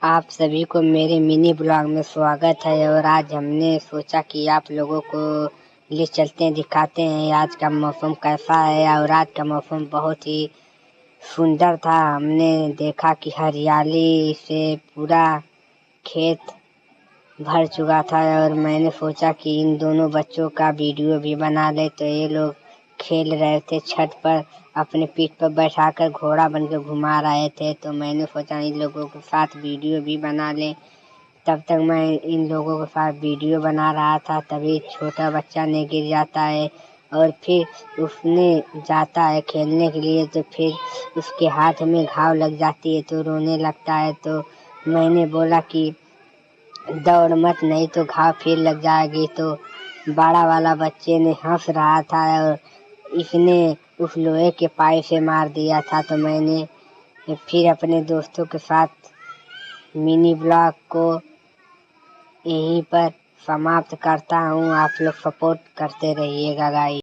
आप सभी को मेरे मिनी ब्लॉग में स्वागत है। और आज हमने सोचा कि आप लोगों को ले चलते हैं, दिखाते हैं आज का मौसम कैसा है। और आज का मौसम बहुत ही सुंदर था। हमने देखा कि हरियाली से पूरा खेत भर चुका था। और मैंने सोचा कि इन दोनों बच्चों का वीडियो भी बना ले। तो ये लोग खेल रहे थे छत पर, अपने पीठ पर बैठाकर घोड़ा बनकर घुमा रहे थे। तो मैंने सोचा इन लोगों के साथ वीडियो भी बना ले। तब तक मैं इन लोगों के साथ वीडियो बना रहा था, तभी छोटा बच्चा ने गिर जाता है और फिर उसने जाता है खेलने के लिए। तो फिर उसके हाथ में घाव लग जाती है तो रोने लगता है। तो मैंने बोला कि दौड़ मत, नहीं तो घाव फिर लग जाएगी। तो बड़ा वाला बच्चे ने हंस रहा था और इसने उस लोहे के पाइप से मार दिया था। तो मैंने फिर अपने दोस्तों के साथ मिनी ब्लॉग को यहीं पर समाप्त करता हूँ। आप लोग सपोर्ट करते रहिएगा गाइस।